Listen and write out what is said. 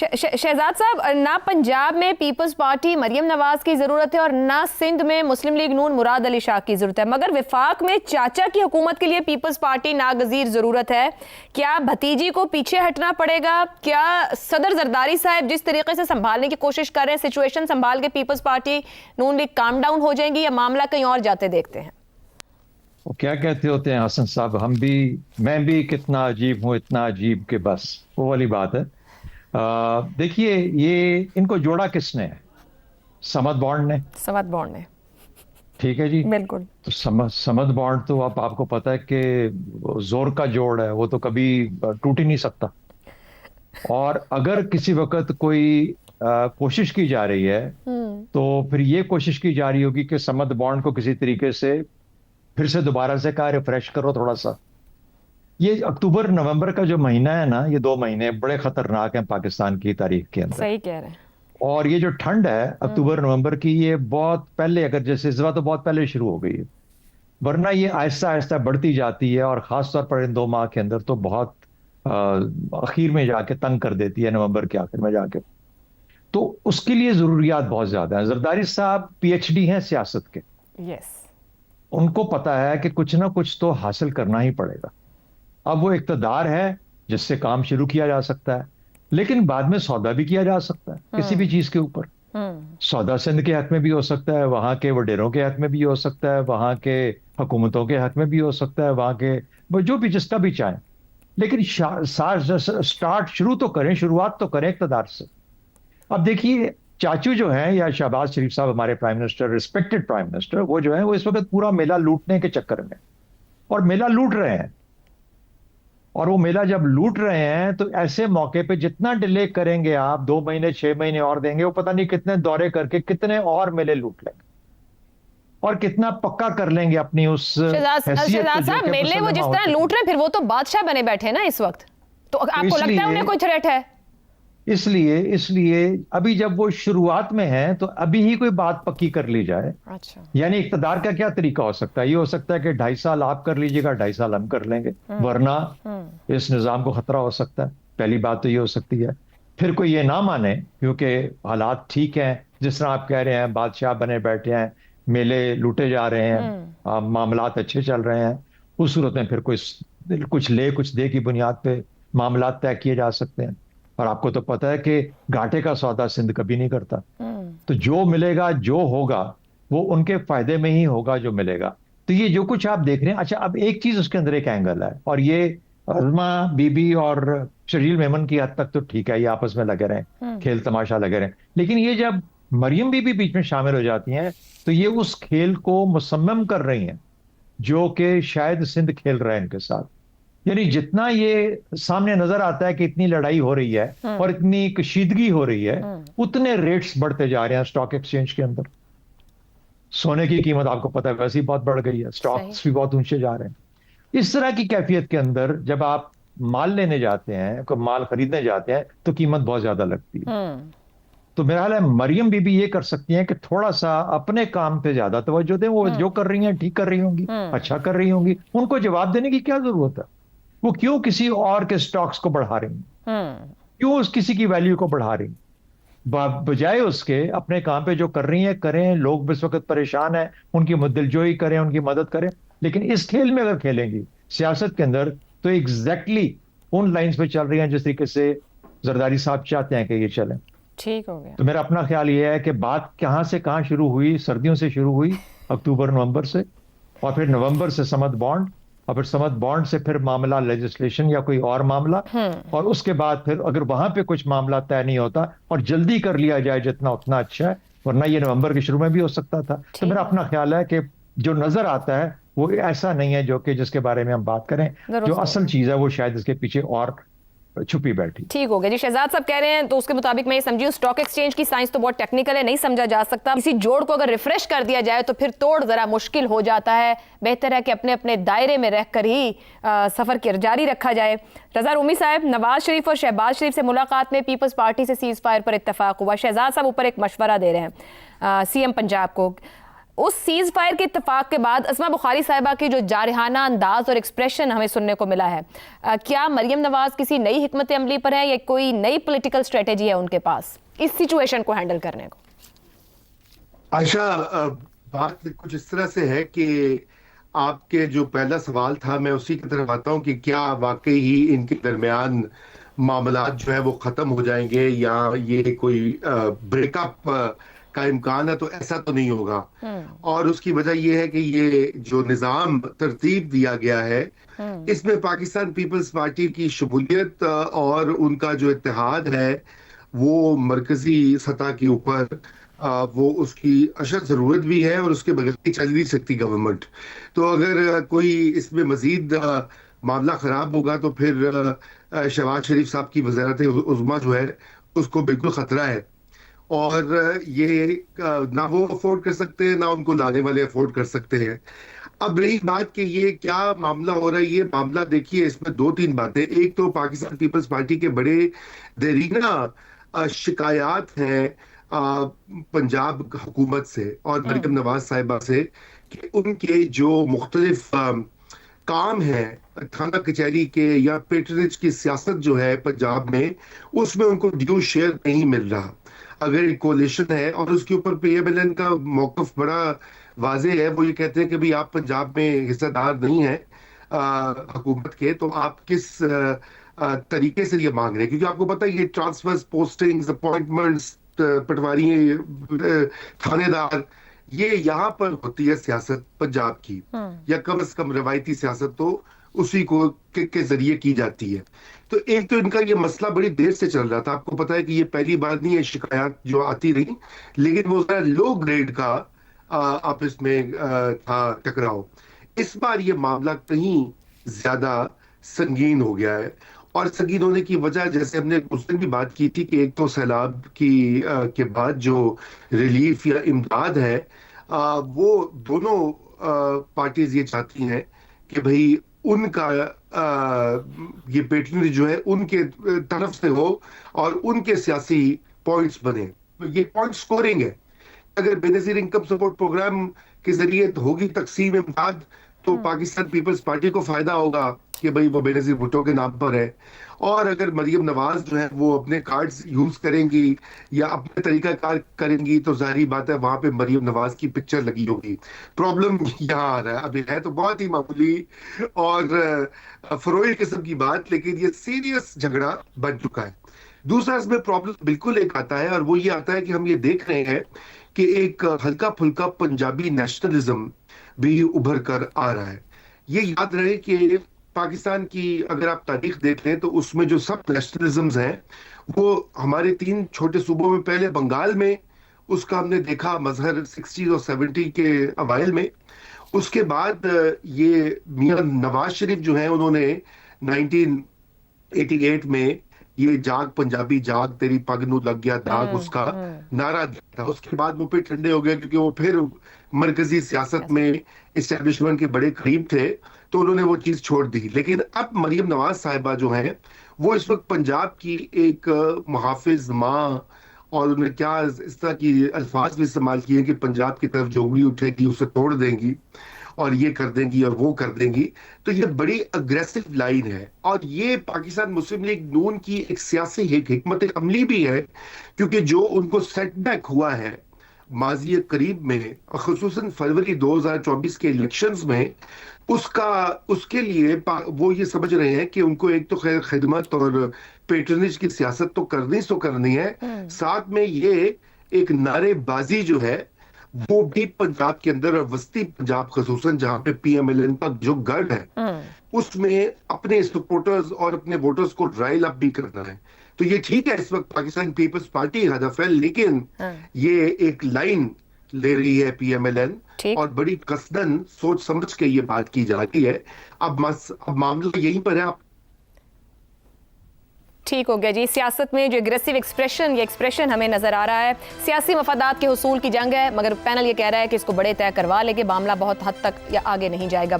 शहजाद साहब, ना पंजाब में पीपल्स पार्टी मरियम नवाज की ज़रूरत है और ना सिंध में मुस्लिम लीग नून मुराद अली शाह की ज़रूरत है, मगर विफाक में चाचा की हुकूमत के लिए पीपल्स पार्टी नागज़ीर ज़रूरत है। क्या भतीजी को पीछे हटना पड़ेगा? क्या सदर जरदारी साहब जिस तरीके से संभालने की कोशिश कर रहे हैं, सिचुएशन संभाल के पीपल्स पार्टी नून लीग काम डाउन हो जाएंगी या मामला कहीं और जाते देखते हैं? वो क्या कहते होते हैं हसन साहब, मैं भी कितना अजीब हूँ, इतना अजीब के बस वो वाली बात है। देखिए, ये इनको जोड़ा किसने है? समद बॉन्ड ने। समद बॉन्ड ने, ठीक है जी। बिल्कुल। तो समद बॉन्ड तो आपको पता है कि जोर का जोड़ है, वो तो कभी टूट ही नहीं सकता। और अगर किसी वक्त कोई कोशिश की जा रही है तो फिर ये कोशिश की जा रही होगी कि समद बॉन्ड को किसी तरीके से फिर से दोबारा से कहा रिफ्रेश करो थोड़ा सा। ये अक्टूबर नवंबर का जो महीना है ना, ये 2 महीने बड़े खतरनाक हैं पाकिस्तान की तारीख के अंदर। सही कह रहे हैं। और ये जो ठंड है अक्टूबर नवंबर की, ये बहुत पहले, अगर जैसे इस बार तो बहुत पहले शुरू हो गई है, वरना ये आहिस्ता आहिस्ता बढ़ती जाती है और खासतौर पर इन 2 माह के अंदर तो बहुत आखिर में जाके तंग कर देती है, नवंबर के आखिर में जाके। तो उसके लिए जरूरियात बहुत ज्यादा है। जरदारी साहब पीएचडी हैं सियासत के। यस। उनको पता है कि कुछ ना कुछ तो हासिल करना ही पड़ेगा। अब वो इक़्तिदार है जिससे काम शुरू किया जा सकता है, लेकिन बाद में सौदा भी किया जा सकता है किसी भी चीज के ऊपर। सौदा सिंध के हक में भी हो सकता है, वहां के वडेरों के हक में भी हो सकता है, वहां के हुकूमतों के हक में भी हो सकता है, वहां के जो भी जिसका भी चाहे। लेकिन स्टार्ट शुरू तो करें, शुरुआत तो करें इक़्तिदार से। अब देखिए, चाचू जो हैं या शहबाज शरीफ साहब, हमारे prime minister, respected prime minister, वो जो है वो इस वक्त पूरा मेला लूटने के चक्कर में, और मेला लूट रहे हैं। और वो मेला जब लूट रहे हैं तो ऐसे मौके पे जितना डिले करेंगे आप, 2 महीने 6 महीने और देंगे, वो पता नहीं कितने दौरे करके कितने और मेले लूट लेंगे और कितना पक्का कर लेंगे अपनी उस शहजाद साहब, मेले वो जिस तरह लूट रहे हैं, फिर वो तो बादशाह बने बैठे हैं ना इस वक्त। तो आपको लगता है उन्हें कोई थ्रेट है? इसलिए अभी जब वो शुरुआत में है तो अभी ही कोई बात पक्की कर ली जाए। अच्छा। यानी इक़्तिदार का क्या तरीका हो सकता है? ये हो सकता है कि 2.5 साल आप कर लीजिएगा, 2.5 साल हम कर लेंगे, वरना इस निजाम को खतरा हो सकता है। पहली बात तो ये हो सकती है। फिर कोई ये ना माने क्योंकि हालात ठीक हैं, जिस तरह आप कह रहे हैं, बादशाह बने बैठे हैं, मेले लूटे जा रहे हैं, मामलात अच्छे चल रहे हैं, उस सूरत में फिर कोई कुछ ले कुछ दे की बुनियाद पे मामलात तय किए जा सकते हैं। और आपको तो पता है कि घाटे का सौदा सिंध कभी नहीं करता। तो जो मिलेगा, जो होगा, वो उनके फायदे में ही होगा जो मिलेगा। तो ये जो कुछ आप देख रहे हैं, अच्छा, अब एक चीज उसके अंदर एक एंगल है, और ये अज़मा बीबी और शर्जील मेमन की हद तक तो ठीक है, ये आपस में लगे रहे, खेल तमाशा लगे रहे। लेकिन ये जब मरियम बीबी बीच में शामिल हो जाती हैं तो ये उस खेल को मुसम्मम कर रही हैं जो कि शायद सिंध खेल रहे हैं इनके साथ। यानी जितना ये सामने नजर आता है कि इतनी लड़ाई हो रही है और इतनी कशीदगी हो रही है, उतने रेट्स बढ़ते जा रहे हैं स्टॉक एक्सचेंज के अंदर। सोने की कीमत आपको पता है वैसे ही बहुत बढ़ गई है, स्टॉक्स भी बहुत ऊंचे जा रहे हैं। इस तरह की कैफियत के अंदर जब आप माल लेने जाते हैं, कोई माल खरीदने जाते हैं, तो कीमत बहुत ज्यादा लगती है। तो मेरा ख्याल है मरियम बीबी ये कर सकती हैं कि थोड़ा सा अपने काम पे ज्यादा तवज्जो दें। वो जो कर रही हैं ठीक कर रही होंगी, अच्छा कर रही होंगी, उनको जवाब देने की क्या जरूरत है? वो क्यों किसी और के स्टॉक्स को बढ़ा रही हैं? क्यों उस किसी की वैल्यू को बढ़ा रही हैं? बजाय उसके अपने काम पे जो कर रही हैं करें। लोग इस वक्त परेशान हैं, उनकी दिलजोई करें, उनकी मदद करें। लेकिन इस खेल में अगर खेलेंगी सियासत के अंदर, तो एग्जैक्टली उन लाइंस पे चल रही हैं जिस तरीके से जरदारी साहब चाहते हैं कि ये चले। ठीक हो गया। तो मेरा अपना ख्याल ये है कि बात कहां से कहां शुरू हुई, सर्दियों से शुरू हुई, अक्टूबर नवंबर से, और फिर नवंबर से समद बॉन्ड, और फिर समद बॉन्ड से फिर मामला लेजिस्लेशन या कोई और मामला, और उसके बाद फिर अगर वहां पे कुछ मामला तय नहीं होता और जल्दी कर लिया जाए जितना उतना अच्छा है, वरना ये नवंबर के शुरू में भी हो सकता था। तो मेरा अपना ख्याल है कि जो नजर आता है वो ऐसा नहीं है जो कि जिसके बारे में हम बात करें। जो असल चीज है वो शायद इसके पीछे और छुपी बैठी। ठीक हो गया जी। शहजाद साहब कह रहे हैं तो उसके मुताबिक मैं ये समझी हूँ, स्टॉक एक्सचेंज की साइंस तो बहुत टेक्निकल है, नहीं समझा जा सकता। इसी जोड़ को अगर रिफ्रेश कर दिया जाए तो फिर तोड़ जरा मुश्किल हो जाता है। बेहतर है कि अपने अपने दायरे में रहकर ही सफर जारी रखा जाए। रजा रूमी साहब, नवाज शरीफ और शहबाज शरीफ से मुलाकात में पीपल्स पार्टी से सीज फायर पर इत्तेफाक हुआ। शहजाद साहब ऊपर एक मशवरा दे रहे हैं सीएम पंजाब को, उस सीज फायर के इत्तेफाक के बाद अस्मा बुखारी साहिबा की जो जारहाना अंदाज और एक्सप्रेशन हमें सुनने को मिला है, क्या मरियम नवाज किसी नई हिकमत अमली पर है या कोई नई पॉलिटिकल स्ट्रेटेजी है उनके पास इस सिचुएशन को हैंडल करने को? आयशा, बात कुछ इस तरह से है कि आपके जो पहला सवाल था मैं उसी की तरफ आता हूं कि क्या वाकई ही इनके दरमियान मामलात जो है वो खत्म हो जाएंगे या ये कोई ब्रेकअप का इम्कान है। तो ऐसा तो नहीं होगा। और उसकी वजह ये है कि ये जो निज़ाम तरतीब दिया गया है इसमें पाकिस्तान पीपल्स पार्टी की शमूलियत और उनका जो इत्तेहाद है वो मरकजी सतह के ऊपर वो उसकी अशद जरूरत भी है और उसके बगैर चल नहीं सकती गवर्नमेंट। तो अगर कोई इसमें मजीद मामला खराब होगा तो फिर शहबाज शरीफ साहब की वज़ारत उज़्मा जो है उसको बिल्कुल खतरा है। और ये ना वो अफोर्ड कर सकते हैं ना उनको लाने वाले अफोर्ड कर सकते हैं। अब रही बात कि ये क्या मामला हो रहा है, ये मामला देखिए इसमें दो तीन बातें। एक तो पाकिस्तान पीपल्स पार्टी के बड़े देरीना शिकायत हैं पंजाब हुकूमत से और मरियम नवाज साहिबा से कि उनके जो मुख्तलिफ काम है थाना कचहरी के या पेट्रोनेज की सियासत जो है पंजाब में उसमें उनको ड्यू शेयर नहीं मिल रहा। अगर एक कोलिशन है और उसके ऊपर पीएमएलएन का मौकफ बड़ा वाज़ेह है, वो ये कहते हैं कि भाई आप पंजाब में हिस्सेदार नहीं है हुकूमत के, तो आप किस तरीके से ये मांग रहे हैं? क्योंकि आपको पता है ये ट्रांसफर्स, पोस्टिंग्स, अपॉइंटमेंट्स, पटवारी, थानेदार, ये यहाँ पर होती है सियासत पंजाब की, या कम से कम रवायती सियासत तो उसी को के जरिए की जाती है। तो एक तो इनका ये मसला बड़ी देर से चल रहा था। आपको पता है कि ये पहली बार नहीं है शिकायत जो आती रही, लेकिन वो जरा लो ग्रेड का आपस में था टकराव। इस बार ये मामला कहीं ज्यादा संगीन हो गया है और संगीन होने की वजह जैसे हमने उस दिन भी बात की थी कि एक तो सैलाब की के बाद जो रिलीफ या इमदाद है वो दोनों पार्टीज ये चाहती हैं कि भाई उनका ये पेट्रोनेज जो है उनके तरफ से हो और उनके सियासी पॉइंट्स बने। ये पॉइंट स्कोरिंग है। अगर बेनजीर इनकम सपोर्ट प्रोग्राम के जरिए होगी तकसीम इमदाद तो पाकिस्तान पीपल्स पार्टी को फायदा होगा कि भाई वो बेनजीर भुट्टो के नाम पर है। और अगर मरियम नवाज जो है वो अपने कार्ड्स यूज करेंगी या अपने तरीका कार करेंगी तो जाहिर बात है वहां पे मरियम नवाज की पिक्चर लगी होगी। प्रॉब्लम यहाँ आ रहा है, अभी है तो बहुत ही मामूली और फरोई किस्म की बात, लेकिन ये सीरियस झगड़ा बन चुका है। दूसरा इसमें प्रॉब्लम बिल्कुल एक आता है और वो ये आता है कि हम ये देख रहे हैं कि एक हल्का फुल्का पंजाबी नेशनलिज्म भी उभर कर आ रहा है। ये याद रहे कि पाकिस्तान की अगर आप तारीख देख लें तो उसमें जो सब नेशनलिज्म्स हैं वो हमारे तीन छोटे सूबों में, पहले बंगाल में उसका हमने देखा मजहर 60 और 70 के अवाइल में, उसके बाद ये मियां नवाज शरीफ जो है उन्होंने 1988 में ये जाग पंजाबी जाग तेरी पग नू लग गया दाग उसका नारा दिया था। उसके बाद वो फिर ठंडे हो गए क्योंकि वो फिर मरकजी सियासत में इस्टेब्लिशमेंट के बड़े करीब थे तो उन्होंने वो चीज छोड़ दी। लेकिन अब मरियम नवाज साहिबा जो है वो इस वक्त पंजाब की एक मुहाफिज माँ, और उन्होंने क्या इस तरह की अल्फाज भी इस्तेमाल किए कि पंजाब की तरफ जो उंगली उठेगी उसे तोड़ देंगी और ये कर देंगी और वो कर देंगी। तो ये बड़ी अग्रेसिव लाइन है और ये पाकिस्तान मुस्लिम लीग नून की एक सियासी हिकमत अमली भी है, क्योंकि जो उनको सेटबैक हुआ है माजी करीब में, खुसूसन फरवरी 2024 के इलेक्शंस में, उसके लिए वो ये समझ रहे हैं कि उनको एक तो खैर खिदमत और पेट्रोनेज की सियासत तो करनी है, साथ में ये एक नारेबाजी जो है वो भी पंजाब के अंदर और वस्ती पंजाब खसूसन जहां पे पीएमएलएन का जो गढ़ है उसमें अपने सपोर्टर्स और अपने वोटर्स को राइल अप भी करना है। तो ये ठीक है इस वक्त पाकिस्तान पीपल्स पार्टी हदफ है, लेकिन ये एक लाइन ले रही है पीएमएलएन और बड़ी कसदन सोच समझ के ये बात की जा रही है। अब मामला यहीं पर है। आप ठीक हो गया जी। सियासत में जो एग्रेसिव एक्सप्रेशन हमें नजर आ रहा है, सियासी मफादात के हुसूल की जंग है, मगर पैनल ये कह रहा है कि इसको बड़े तय करवा लेके मामला बहुत हद तक या आगे नहीं जाएगा।